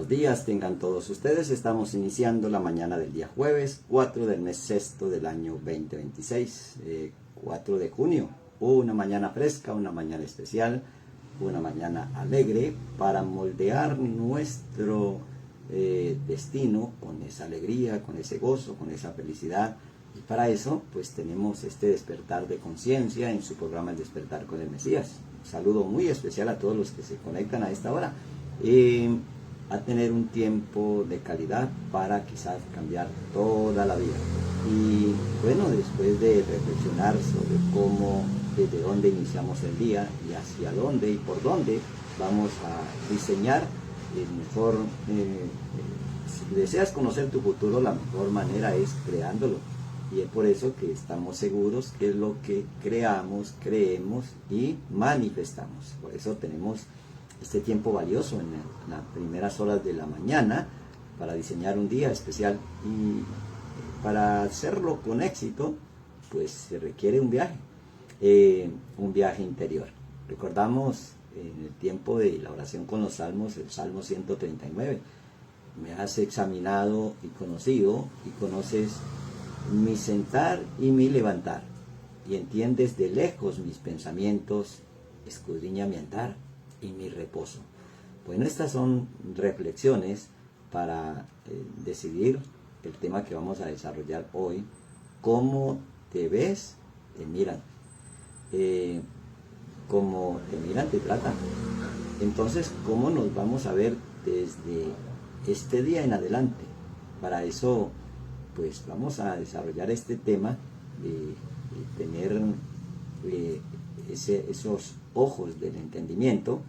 buenos días tengan todos ustedes. Estamos iniciando la mañana del día jueves 4 del mes sexto del año 2026, 4 de junio. Una mañana fresca, una mañana especial, una mañana alegre para moldear nuestro destino con esa alegría, con ese gozo, con esa felicidad. Y para eso pues tenemos este despertar de conciencia en su programa El Despertar con el Mesías. Un saludo muy especial a todos los que se conectan a esta hora. A tener un tiempo de calidad para quizás cambiar toda la vida. Y bueno, después de reflexionar sobre cómo, desde dónde iniciamos el día y hacia dónde y por dónde vamos a diseñar el mejor, si deseas conocer tu futuro, la mejor manera es creándolo. Y es por eso que estamos seguros que es lo que creamos, creemos y manifestamos. Por eso tenemos este tiempo valioso en las primeras horas de la mañana para diseñar un día especial, y para hacerlo con éxito pues se requiere un viaje interior. Recordamos en el tiempo de la oración con los salmos, el Salmo 139: me has examinado y conocido, y conoces mi sentar y mi levantar, y entiendes de lejos mis pensamientos, escudriña mi andar y mi reposo. Bueno, estas son reflexiones para decidir el tema que vamos a desarrollar hoy: cómo te ves, te miran, cómo te miran, te tratan. Entonces, ¿cómo nos vamos a ver desde este día en adelante? Para eso pues vamos a desarrollar este tema de tener esos ojos del entendimiento,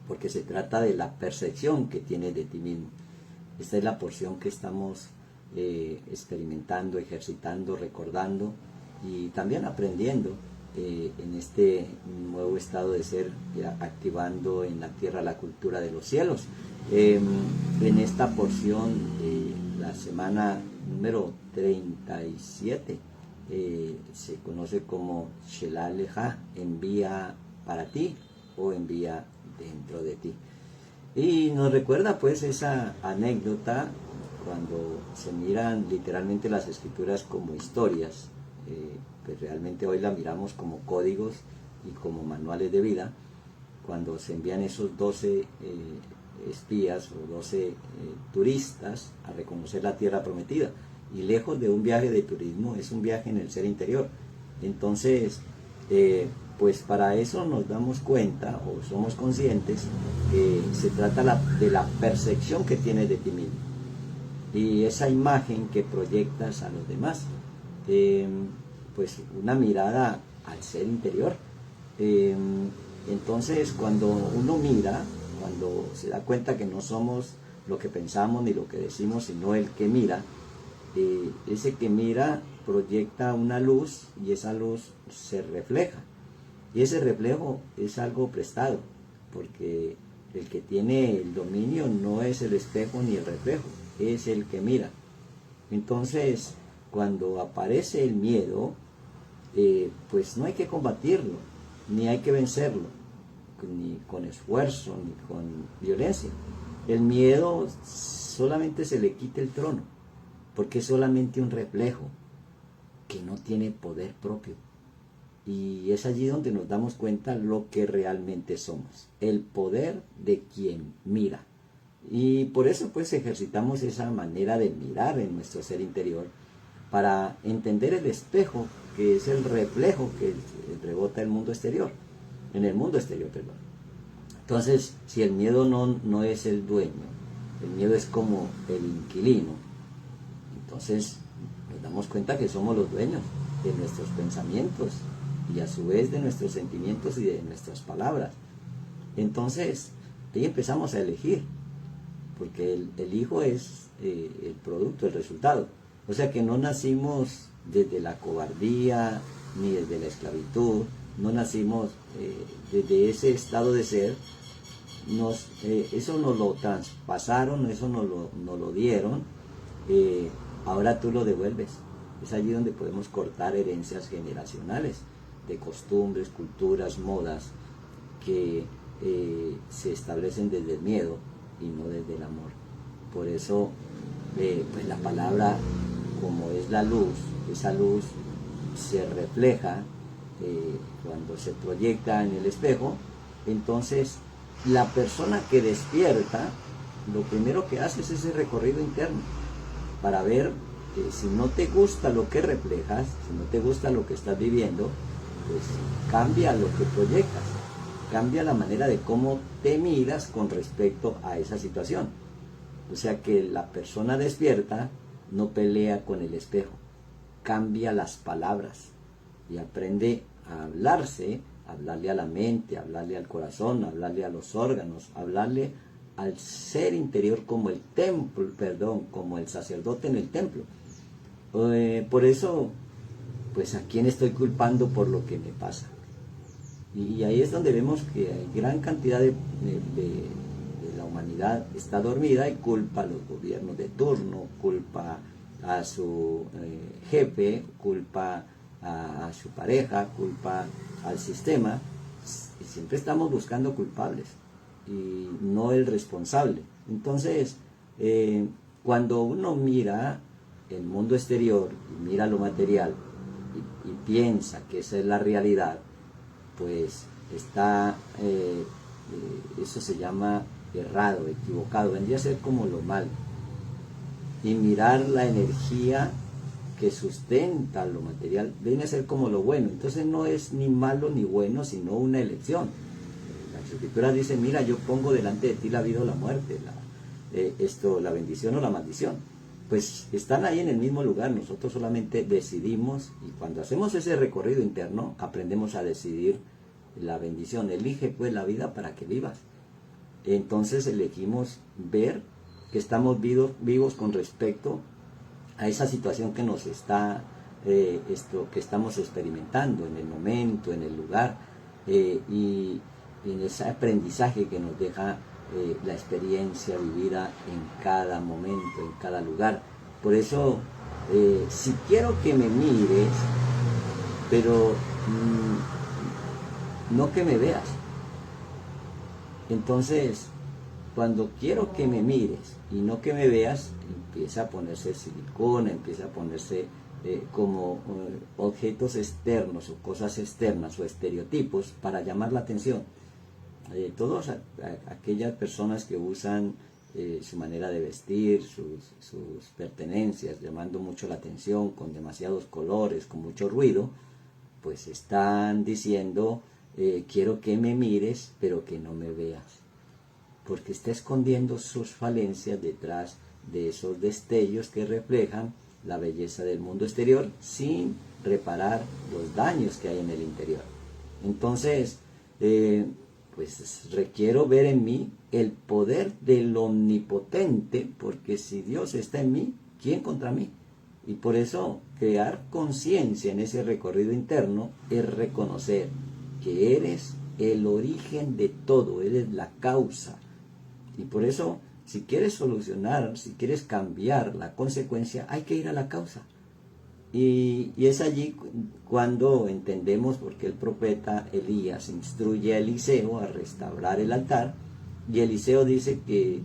porque se trata de la percepción que tienes de ti mismo. Esta es la porción que estamos experimentando, ejercitando, recordando y también aprendiendo en este nuevo estado de ser, activando en la tierra la cultura de los cielos. En esta porción, la semana número 37, se conoce como Shelah Leja, envía para ti o envía dentro de ti. Y nos recuerda pues esa anécdota cuando se miran literalmente las escrituras como historias, pues realmente hoy la miramos como códigos y como manuales de vida, cuando se envían esos 12 espías o 12 turistas a reconocer la tierra prometida. Y lejos de un viaje de turismo, es un viaje en el ser interior. Entonces, pues para eso nos damos cuenta o somos conscientes que se trata de la percepción que tienes de ti mismo y esa imagen que proyectas a los demás. Pues una mirada al ser interior. Entonces, cuando uno mira, cuando se da cuenta que no somos lo que pensamos ni lo que decimos, sino el que mira, ese que mira proyecta una luz y esa luz se refleja. Y ese reflejo es algo prestado, porque el que tiene el dominio no es el espejo ni el reflejo, es el que mira. Entonces, cuando aparece el miedo, pues no hay que combatirlo, ni hay que vencerlo, ni con esfuerzo, ni con violencia. El miedo solamente se le quita el trono, porque es solamente un reflejo que no tiene poder propio. Y es allí donde nos damos cuenta lo que realmente somos, el poder de quien mira. Y por eso pues ejercitamos esa manera de mirar en nuestro ser interior, para entender el espejo, que es el reflejo que rebota en el mundo exterior. Entonces, si el miedo no es el dueño, el miedo es como el inquilino, entonces nos damos cuenta que somos los dueños de nuestros pensamientos y a su vez de nuestros sentimientos y de nuestras palabras. Entonces, ahí empezamos a elegir, porque el hijo es el producto, el resultado. O sea que no nacimos desde la cobardía ni desde la esclavitud, no nacimos desde ese estado de ser. Eso nos lo traspasaron, eso nos lo dieron, ahora tú lo devuelves. Es allí donde podemos cortar herencias generacionales de costumbres, culturas, modas que se establecen desde el miedo y no desde el amor. Por eso, pues la palabra, como es la luz, esa luz se refleja cuando se proyecta en el espejo. Entonces, la persona que despierta, lo primero que hace es ese recorrido interno para ver si no te gusta lo que reflejas, si no te gusta lo que estás viviendo, pues cambia lo que proyectas, cambia la manera de cómo te miras con respecto a esa situación. O sea que la persona despierta no pelea con el espejo, cambia las palabras y aprende a hablarse, hablarle a la mente, hablarle al corazón, hablarle a los órganos, hablarle al ser interior como el templo, como el sacerdote en el templo. Por eso, pues a quién estoy culpando por lo que me pasa. Y ahí es donde vemos que hay gran cantidad de la humanidad está dormida y culpa a los gobiernos de turno, culpa a su jefe, culpa a su pareja, culpa al sistema, y siempre estamos buscando culpables y no el responsable. Entonces, cuando uno mira el mundo exterior y mira lo material y piensa que esa es la realidad, pues está, eso se llama errado, equivocado, vendría a ser como lo malo. Y mirar la energía que sustenta lo material viene a ser como lo bueno. Entonces no es ni malo ni bueno, sino una elección. Las escrituras dicen, mira, yo pongo delante de ti la vida o la muerte, la bendición o la maldición. Pues están ahí en el mismo lugar, nosotros solamente decidimos, y cuando hacemos ese recorrido interno, aprendemos a decidir la bendición. Elige pues la vida para que vivas. Entonces elegimos ver que estamos vivos con respecto a esa situación que nos está, que estamos experimentando en el momento, en el lugar, y en ese aprendizaje que nos deja la experiencia vivida en cada momento, en cada lugar. Por eso, si quiero que me mires, pero no que me veas. Entonces, cuando quiero que me mires y no que me veas, empieza a ponerse silicona, empieza a ponerse como objetos externos o cosas externas o estereotipos para llamar la atención. Todas aquellas personas que usan su manera de vestir, sus pertenencias, llamando mucho la atención, con demasiados colores, con mucho ruido, pues están diciendo, quiero que me mires, pero que no me veas. Porque está escondiendo sus falencias detrás de esos destellos que reflejan la belleza del mundo exterior sin reparar los daños que hay en el interior. Entonces, pues requiero ver en mí el poder del omnipotente, porque si Dios está en mí, ¿quién contra mí? Y por eso crear conciencia en ese recorrido interno es reconocer que eres el origen de todo, eres la causa. Y por eso, si quieres solucionar, si quieres cambiar la consecuencia, hay que ir a la causa. Y es allí cuando entendemos por qué el profeta Elías instruye a Eliseo a restaurar el altar, y Eliseo dice que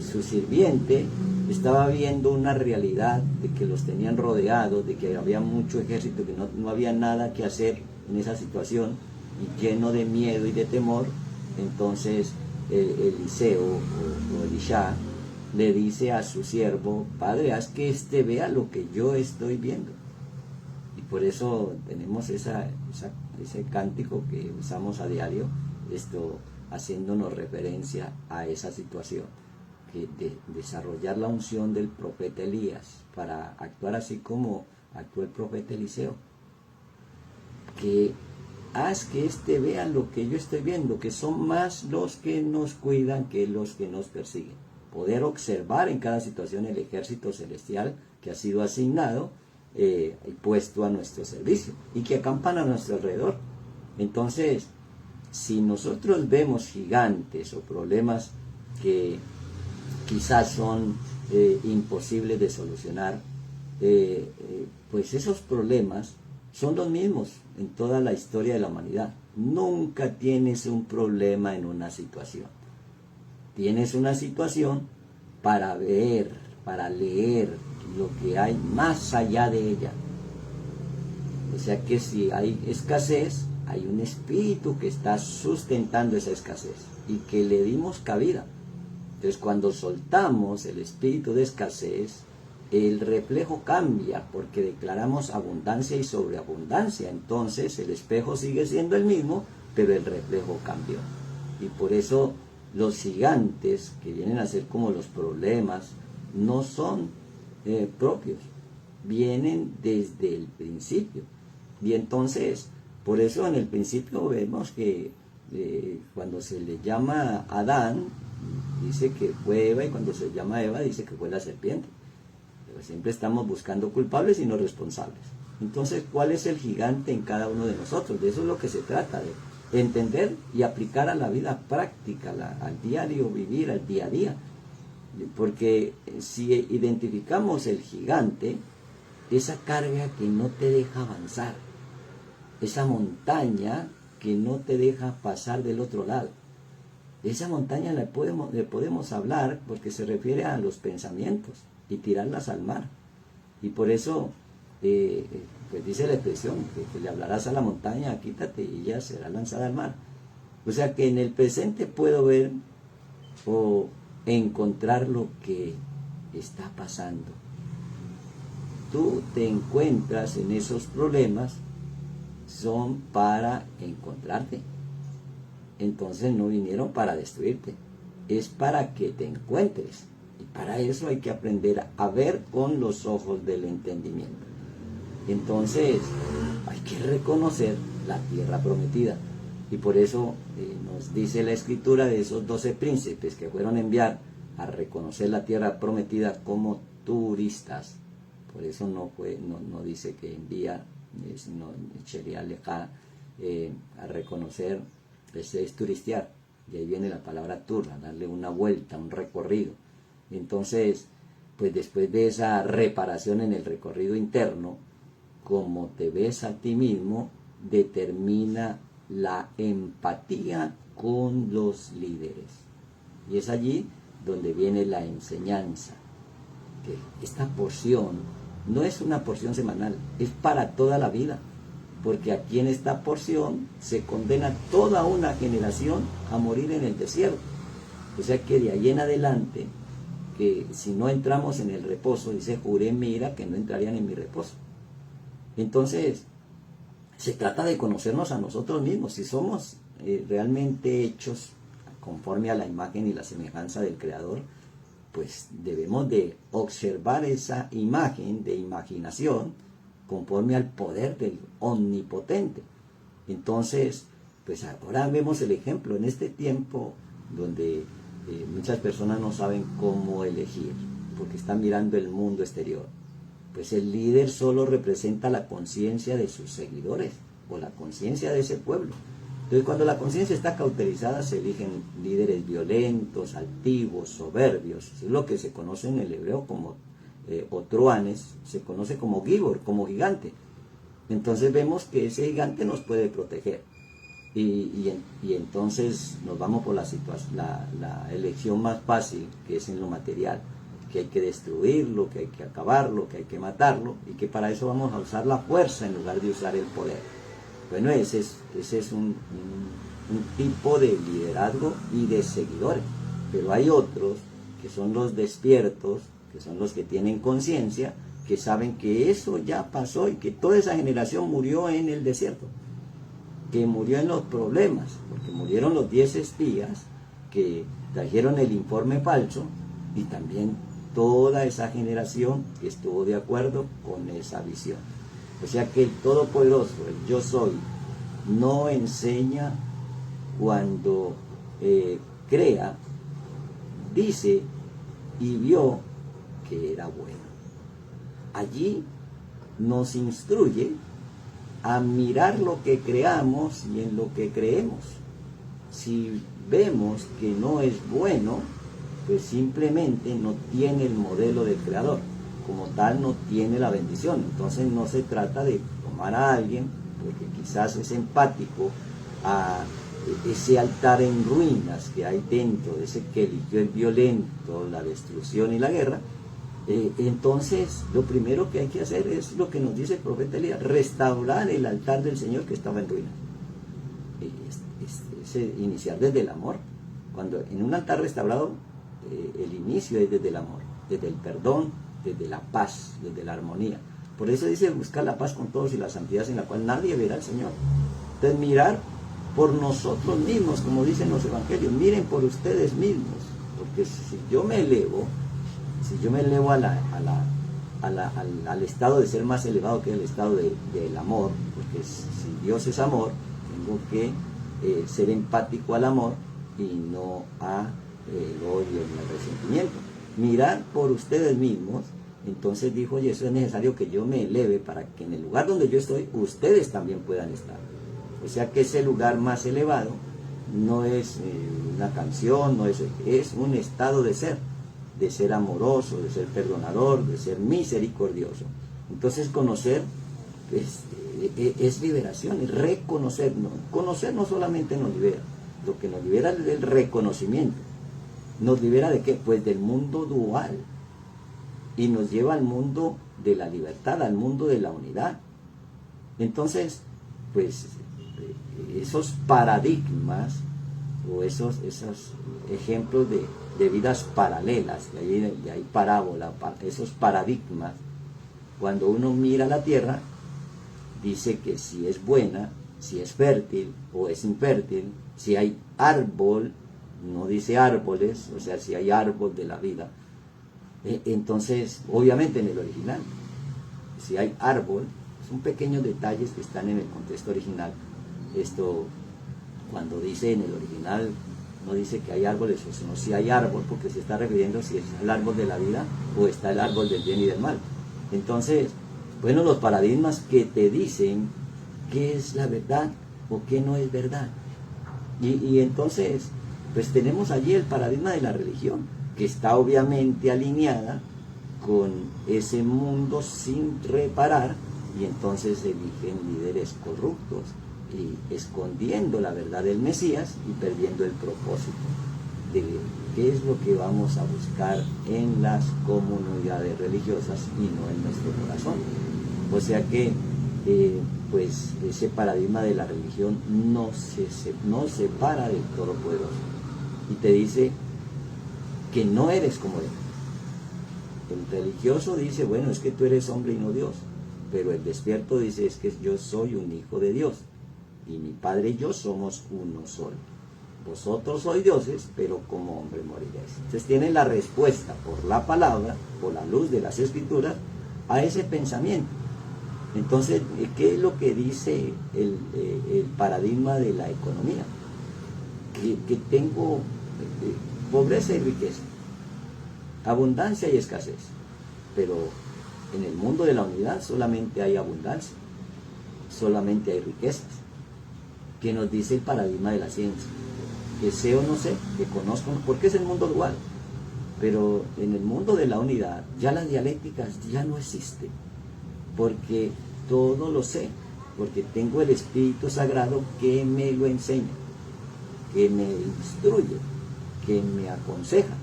su sirviente estaba viendo una realidad de que los tenían rodeados, de que había mucho ejército, que no había nada que hacer en esa situación, y lleno de miedo y de temor. Entonces Eliseo o Elisha le dice a su siervo, Padre, haz que éste vea lo que yo estoy viendo. Y por eso tenemos ese cántico que usamos a diario, haciéndonos referencia a esa situación, de desarrollar la unción del profeta Elías para actuar así como actuó el profeta Eliseo. Que haz que éste vea lo que yo estoy viendo, que son más los que nos cuidan que los que nos persiguen. Poder observar en cada situación el ejército celestial que ha sido asignado y puesto a nuestro servicio y que acampan a nuestro alrededor. Entonces, si nosotros vemos gigantes o problemas que quizás son imposibles de solucionar, pues esos problemas son los mismos en toda la historia de la humanidad. Nunca tienes un problema en una situación. tienes una situación para ver, para leer lo que hay más allá de ella. O sea que si hay escasez, hay un espíritu que está sustentando esa escasez y que le dimos cabida. Entonces cuando soltamos el espíritu de escasez, el reflejo cambia porque declaramos abundancia y sobreabundancia. Entonces el espejo sigue siendo el mismo, pero el reflejo cambió. Y por eso los gigantes que vienen a ser como los problemas no son propios, vienen desde el principio. Y entonces, por eso en el principio vemos que cuando se le llama Adán, dice que fue Eva, y cuando se llama Eva, dice que fue la serpiente. Pero siempre estamos buscando culpables y no responsables. Entonces, ¿cuál es el gigante en cada uno de nosotros? De eso es lo que se trata, de entender y aplicar a la vida práctica, al diario vivir, al día a día. Porque si identificamos el gigante, esa carga que no te deja avanzar, esa montaña que no te deja pasar del otro lado, esa montaña le podemos hablar porque se refiere a los pensamientos y tirarlas al mar. Y por eso pues dice la expresión que le hablarás a la montaña, quítate, y ella será lanzada al mar. O sea que en el presente puedo ver o encontrar lo que está pasando. Tú te encuentras en esos problemas, son para encontrarte. Entonces no vinieron para destruirte, es para que te encuentres. Y para eso hay que aprender a ver con los ojos del entendimiento. Entonces hay que reconocer la tierra prometida. Y por eso nos dice la escritura de esos 12 príncipes que fueron a enviar a reconocer la tierra prometida como turistas. Por eso no dice que envía, sino Sheria Leja, a reconocer, es turistear. Y ahí viene la palabra turra, darle una vuelta, un recorrido. Entonces, pues después de esa reparación en el recorrido interno, como te ves a ti mismo, determina la empatía con los líderes. Y es allí donde viene la enseñanza, que esta porción no es una porción semanal, es para toda la vida, porque aquí en esta porción se condena toda una generación a morir en el desierto. O sea que de ahí en adelante, que si no entramos en el reposo, dice, juré en mi ira que no entrarían en mi reposo. Entonces, se trata de conocernos a nosotros mismos, si somos realmente hechos conforme a la imagen y la semejanza del Creador, pues debemos de observar esa imagen de imaginación conforme al poder del Omnipotente. Entonces, pues ahora vemos el ejemplo en este tiempo donde muchas personas no saben cómo elegir, porque están mirando el mundo exterior. Pues el líder solo representa la conciencia de sus seguidores o la conciencia de ese pueblo. Entonces cuando la conciencia está cauterizada se eligen líderes violentos, altivos, soberbios. Es lo que se conoce en el hebreo como otruanes, se conoce como gibor, como gigante. Entonces vemos que ese gigante nos puede proteger. Y entonces nos vamos por la elección más fácil, que es en lo material, que hay que destruirlo, que hay que acabarlo, que hay que matarlo, y que para eso vamos a usar la fuerza en lugar de usar el poder. Bueno, ese es un tipo de liderazgo y de seguidores. Pero hay otros que son los despiertos, que son los que tienen conciencia, que saben que eso ya pasó y que toda esa generación murió en el desierto, que murió en los problemas, porque murieron los 10 espías que trajeron el informe falso, y también toda esa generación que estuvo de acuerdo con esa visión. O sea que el Todopoderoso, el Yo Soy, no enseña cuando crea, dice y vio que era bueno. Allí nos instruye a mirar lo que creamos y en lo que creemos. Si vemos que no es bueno, pues simplemente no tiene el modelo del Creador, como tal no tiene la bendición. Entonces no se trata de tomar a alguien porque quizás es empático a ese altar en ruinas que hay dentro de ese que eligió el violento, la destrucción y la guerra, entonces lo primero que hay que hacer es lo que nos dice el profeta Elías: restaurar el altar del Señor que estaba en ruinas. Es iniciar desde el amor. Cuando en un altar restaurado, el inicio es desde el amor, desde el perdón, desde la paz, desde la armonía. Por eso dice: buscar la paz con todos y la santidad sin la cual nadie verá al Señor. Entonces, mirar por nosotros mismos, como dicen los evangelios, miren por ustedes mismos, porque si yo me elevo al estado de ser más elevado que el estado del amor, porque si Dios es amor, tengo que ser empático al amor y no a el odio ni al resentimiento. Mirar por ustedes mismos. Entonces dijo: oye, eso es necesario que yo me eleve para que en el lugar donde yo estoy, ustedes también puedan estar. O sea que ese lugar más elevado no es una canción, no es un estado de ser amoroso, de ser perdonador, de ser misericordioso. Entonces conocer es liberación, es reconocer. Conocer no solamente nos libera, lo que nos libera es el reconocimiento. ¿Nos libera de qué? Pues del mundo dual, y nos lleva al mundo de la libertad, al mundo de la unidad. Entonces, pues esos paradigmas o esos ejemplos de vidas paralelas, de ahí parábola, esos paradigmas, cuando uno mira la tierra, dice que si es buena, si es fértil o es infértil, si hay árbol, no dice árboles, o sea, si hay árbol de la vida. Entonces, obviamente en el original, si hay árbol, son pequeños detalles que están en el contexto original. Esto, cuando dice en el original, no dice que hay árboles, sino si hay árbol, porque se está refiriendo si es el árbol de la vida o está el árbol del bien y del mal. Entonces, bueno, los paradigmas que te dicen qué es la verdad o qué no es verdad. Y entonces, pues tenemos allí el paradigma de la religión, que está obviamente alineada con ese mundo sin reparar, y entonces eligen líderes corruptos y escondiendo la verdad del Mesías y perdiendo el propósito de qué es lo que vamos a buscar en las comunidades religiosas y no en nuestro corazón. O sea que pues ese paradigma de la religión no separa del Todopoderoso y te dice que no eres como él. El religioso dice: bueno, es que tú eres hombre y no Dios. Pero el despierto dice: es que yo soy un hijo de Dios y mi Padre y yo somos uno solo. Vosotros sois dioses, pero como hombre moriréis. Entonces tienen la respuesta por la palabra, por la luz de las Escrituras, a ese pensamiento. Entonces, ¿qué es lo que dice el paradigma de la economía? Que tengo pobreza y riqueza, abundancia y escasez, pero en el mundo de la unidad solamente hay abundancia, solamente hay riquezas. ¿Qué nos dice el paradigma de la ciencia? Que sé o no sé, que conozco, porque es el mundo dual. Pero en el mundo de la unidad ya las dialécticas ya no existen, porque todo lo sé, porque tengo el Espíritu Sagrado que me lo enseña, que me instruye, que me aconseja.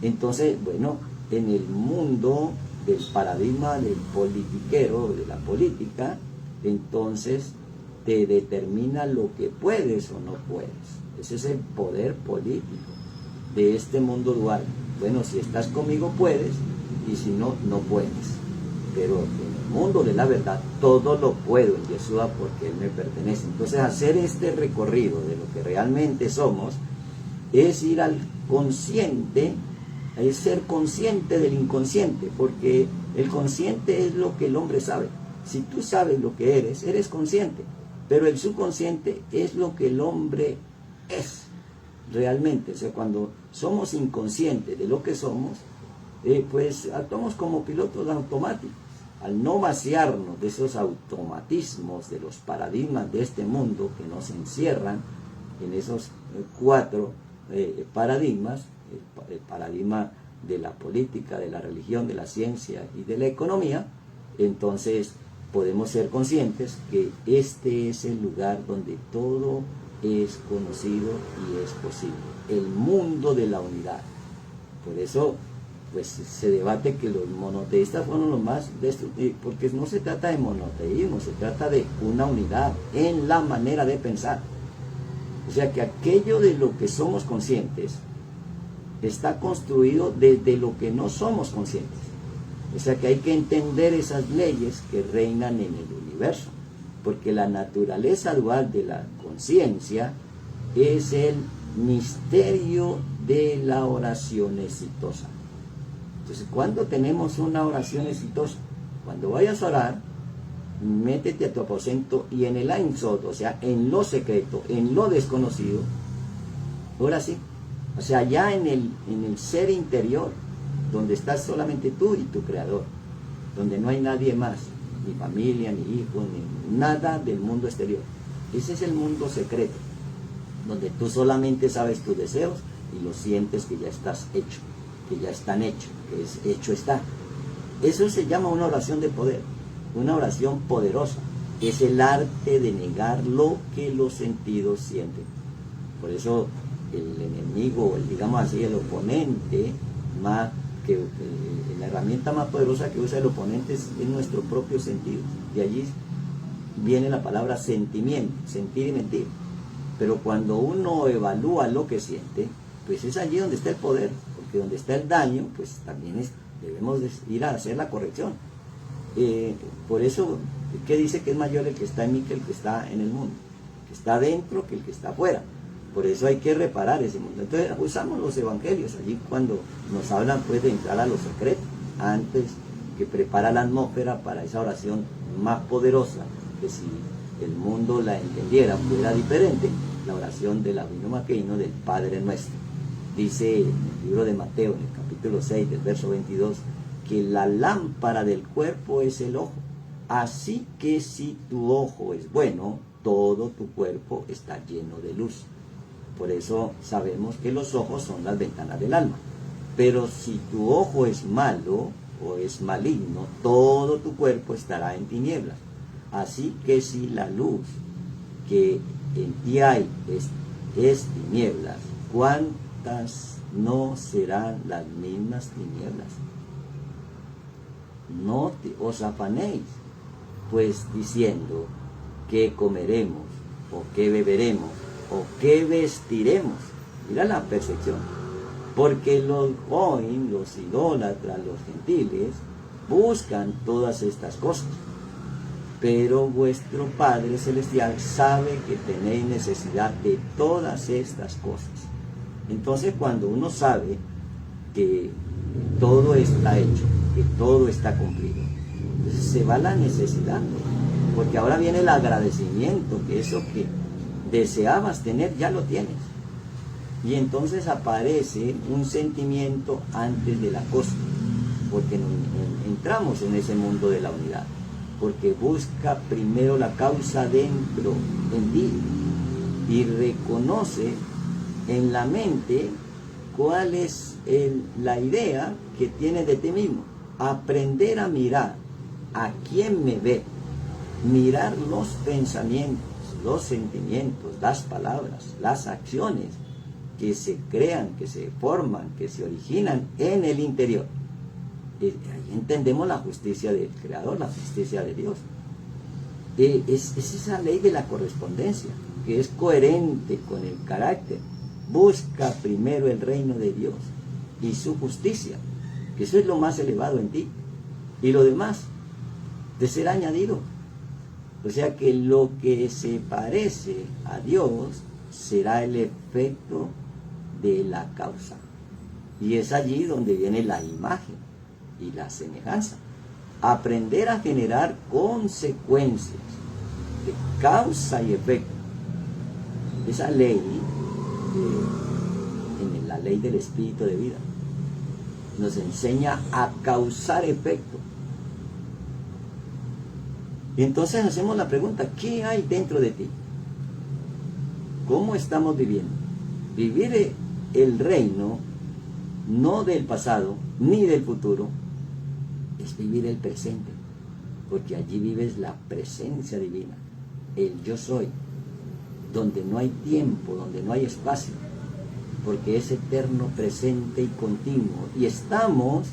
Entonces, bueno, en el mundo del paradigma del politiquero, de la política, entonces te determina lo que puedes o no puedes. Ese es el poder político de este mundo dual. Bueno, si estás conmigo puedes, y si no, no puedes. Pero en el mundo de la verdad todo lo puedo en Yeshua porque Él me pertenece. Entonces, hacer este recorrido de lo que realmente somos es ir al consciente, es ser consciente del inconsciente, porque el consciente es lo que el hombre sabe. Si tú sabes lo que eres consciente, pero el subconsciente es lo que el hombre es realmente. O sea, cuando somos inconscientes de lo que somos, pues actuamos como pilotos automáticos. Al no vaciarnos de esos automatismos, de los paradigmas de este mundo que nos encierran en esos cuatro paradigmas, el paradigma de la política, de la religión, de la ciencia y de la economía, entonces podemos ser conscientes que este es el lugar donde todo es conocido y es posible. El mundo de la unidad. Por eso pues se debate que los monoteístas fueron los más destructivos, porque no se trata de monoteísmo, se trata de una unidad en la manera de pensar. O sea que aquello de lo que somos conscientes está construido desde lo que no somos conscientes. O sea que hay que entender esas leyes que reinan en el universo, porque la naturaleza dual de la conciencia es el misterio de la oración exitosa. Entonces, ¿cuándo tenemos una oración exitosa? Cuando vayas a orar, métete a tu aposento y en el Ein Sod, o sea, en lo secreto, en lo desconocido, ora sí. O sea, ya en el ser interior, donde estás solamente tú y tu Creador, donde no hay nadie más, ni familia, ni hijos, ni nada del mundo exterior. Ese es el mundo secreto, donde tú solamente sabes tus deseos y lo sientes que ya estás hecho, que ya están hechos, que es hecho está. Eso se llama una oración de poder, una oración poderosa. Es el arte de negar lo que los sentidos sienten. Por eso el enemigo, digamos así, el oponente, la herramienta más poderosa que usa el oponente es nuestro propio sentido. De allí viene la palabra sentimiento, sentir y mentir. Pero cuando uno evalúa lo que siente, pues es allí donde está el poder, porque donde está el daño, pues también debemos ir a hacer la corrección. Por eso, ¿qué dice que es mayor el que está en mí que el que está en el mundo? El que está dentro que el que está afuera. Por eso hay que reparar ese mundo. Entonces usamos los evangelios allí cuando nos hablan pues de entrar a lo secreto, antes que prepara la atmósfera para esa oración más poderosa, que si el mundo la entendiera fuera diferente, la oración del Avinu Malkeinu del Padre Nuestro. Dice en el libro de Mateo, en el capítulo 6, del verso 22, que la lámpara del cuerpo es el ojo. Así que si tu ojo es bueno, todo tu cuerpo está lleno de luz. Por eso sabemos que los ojos son las ventanas del alma. Pero si tu ojo es malo o es maligno, todo tu cuerpo estará en tinieblas. Así que si la luz que en ti hay es tinieblas, ¿cuántas no serán las mismas tinieblas? No os afanéis, pues diciendo qué comeremos o qué beberemos o qué vestiremos. Mira la percepción. Porque los goim, los idólatras, los gentiles, buscan todas estas cosas. Pero vuestro Padre Celestial sabe que tenéis necesidad de todas estas cosas. Entonces, cuando uno sabe que todo está hecho, que todo está cumplido, entonces se va la necesidad. Porque ahora viene el agradecimiento, que eso que deseabas tener, ya lo tienes. Y entonces aparece un sentimiento antes de la cosa, porque entramos en ese mundo de la unidad, porque busca primero la causa dentro, en ti, y reconoce en la mente cuál es la idea que tienes de ti mismo. Aprender a mirar a quién me ve, mirar los pensamientos, los sentimientos, las palabras, las acciones que se crean, que se forman, que se originan en el interior. Ahí entendemos la justicia del Creador, la justicia de Dios. Es esa ley de la correspondencia, que es coherente con el carácter. Busca primero el reino de Dios y su justicia, que eso es lo más elevado en ti. Y lo demás te será añadido. O sea que lo que se parece a Dios será el efecto de la causa. Y es allí donde viene la imagen y la semejanza. Aprender a generar consecuencias de causa y efecto. Esa ley, en la ley del espíritu de vida, nos enseña a causar efecto. Y entonces hacemos la pregunta, ¿qué hay dentro de ti? ¿Cómo estamos viviendo? Vivir el reino, no del pasado, ni del futuro, es vivir el presente, porque allí vives la presencia divina, el yo soy. donde no hay tiempo, donde no hay espacio, porque es eterno, presente y continuo. Y estamos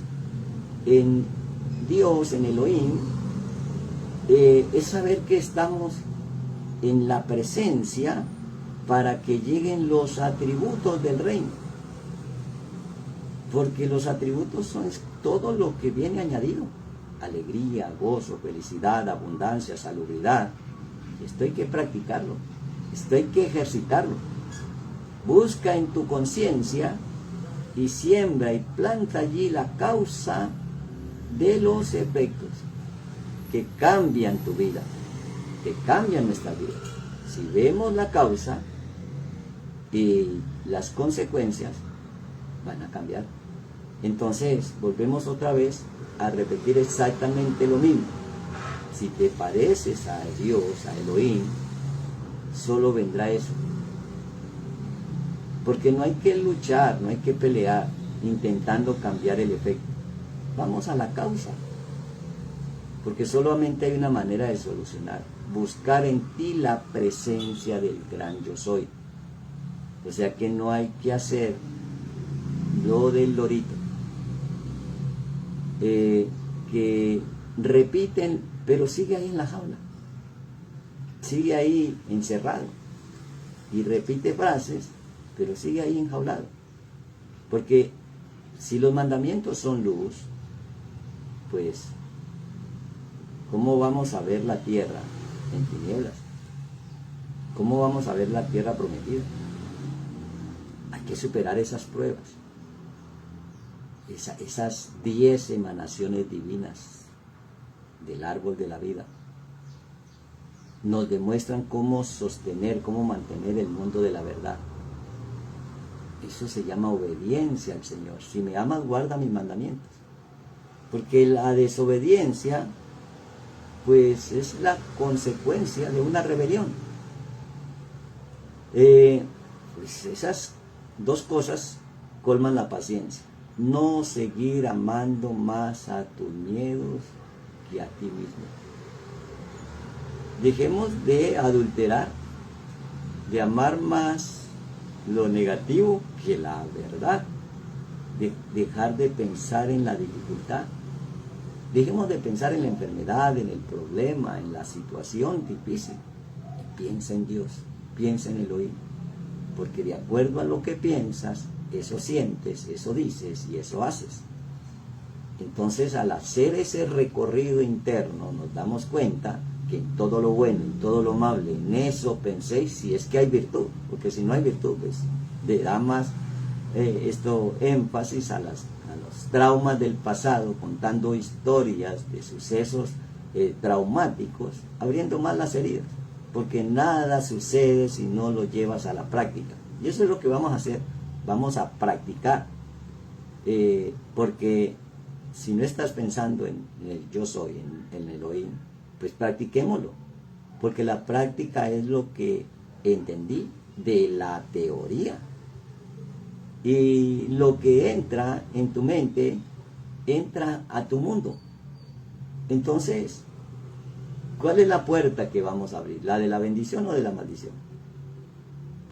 en Dios, en Elohim, es saber que estamos en la presencia para que lleguen los atributos del reino. Porque los atributos son todo lo que viene añadido. Alegría, gozo, felicidad, abundancia, salubridad. Esto hay que practicarlo. Esto hay que ejercitarlo. Busca en tu conciencia y siembra y planta allí la causa de los efectos que cambian tu vida, que cambian nuestra vida. Si vemos la causa y las consecuencias, van a cambiar. Entonces, volvemos otra vez a repetir exactamente lo mismo. Si te pareces a Dios, a Elohim, solo vendrá eso. Porque no hay que luchar, no hay que pelear intentando cambiar el efecto. Vamos a la causa. Porque solamente hay una manera de solucionar. Buscar en ti la presencia del gran yo soy. O sea que no hay que hacer lo del lorito. Que repiten, pero sigue ahí en la jaula. Sigue ahí encerrado. Y repite frases, pero sigue ahí enjaulado. Porque si los mandamientos son luz, pues, ¿cómo vamos a ver la tierra en tinieblas? ¿Cómo vamos a ver la tierra prometida? Hay que superar esas pruebas. Esas 10 emanaciones divinas del árbol de la vida nos demuestran cómo sostener, cómo mantener el mundo de la verdad. Eso se llama obediencia al Señor. Si me amas, guarda mis mandamientos. Porque la desobediencia, pues, es la consecuencia de una rebelión. Pues esas dos cosas colman la paciencia. No seguir amando más a tus miedos que a ti mismo. Dejemos de adulterar, de amar más lo negativo que la verdad, de dejar de pensar en la dificultad. Dejemos de pensar en la enfermedad, en el problema, en la situación difícil. Piensa en Dios, piensa en Elohim, porque de acuerdo a lo que piensas, eso sientes, eso dices y eso haces. Entonces, al hacer ese recorrido interno, nos damos cuenta que en todo lo bueno, en todo lo amable, en eso penséis, si es que hay virtud, porque si no hay virtud, pues le da más énfasis a los traumas del pasado, contando historias de sucesos traumáticos, abriendo más las heridas, porque nada sucede si no lo llevas a la práctica. Y eso es lo que vamos a hacer, vamos a practicar, porque si no estás pensando en el yo soy, en el Elohim, pues practiquémoslo, porque la práctica es lo que entendí de la teoría. Y lo que entra en tu mente, entra a tu mundo. Entonces, ¿cuál es la puerta que vamos a abrir? ¿La de la bendición o de la maldición?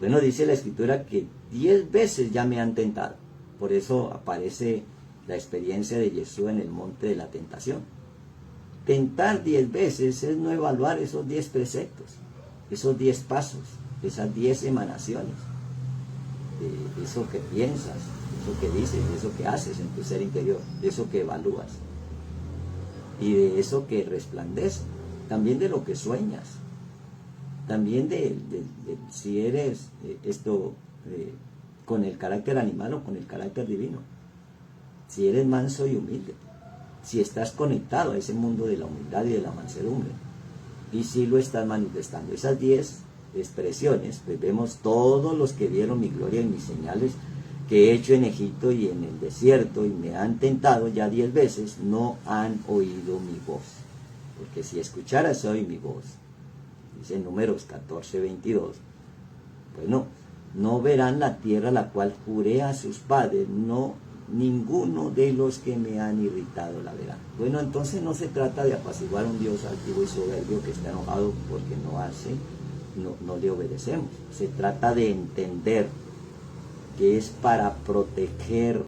Bueno, dice la Escritura que 10 veces ya me han tentado. Por eso aparece la experiencia de Jesús en el monte de la tentación. Tentar 10 veces es no evaluar esos 10 preceptos, esos 10 pasos, esas 10 emanaciones. De eso que piensas, de eso que dices, de eso que haces en tu ser interior, de eso que evalúas y de eso que resplandece, también de lo que sueñas, también de si eres con el carácter animal o con el carácter divino, si eres manso y humilde, si estás conectado a ese mundo de la humildad y de la mansedumbre, y si lo estás manifestando. Esas 10 expresiones, pues vemos todos los que vieron mi gloria y mis señales que he hecho en Egipto y en el desierto y me han tentado ya 10 veces, no han oído mi voz. Porque si escucharas hoy mi voz, dice en Números 14:22, bueno, no verán la tierra la cual juré a sus padres, no, ninguno de los que me han irritado la verá. Bueno, entonces no se trata de apaciguar a un Dios altivo y soberbio que está enojado porque no hace no le obedecemos. Se trata de entender que es para proteger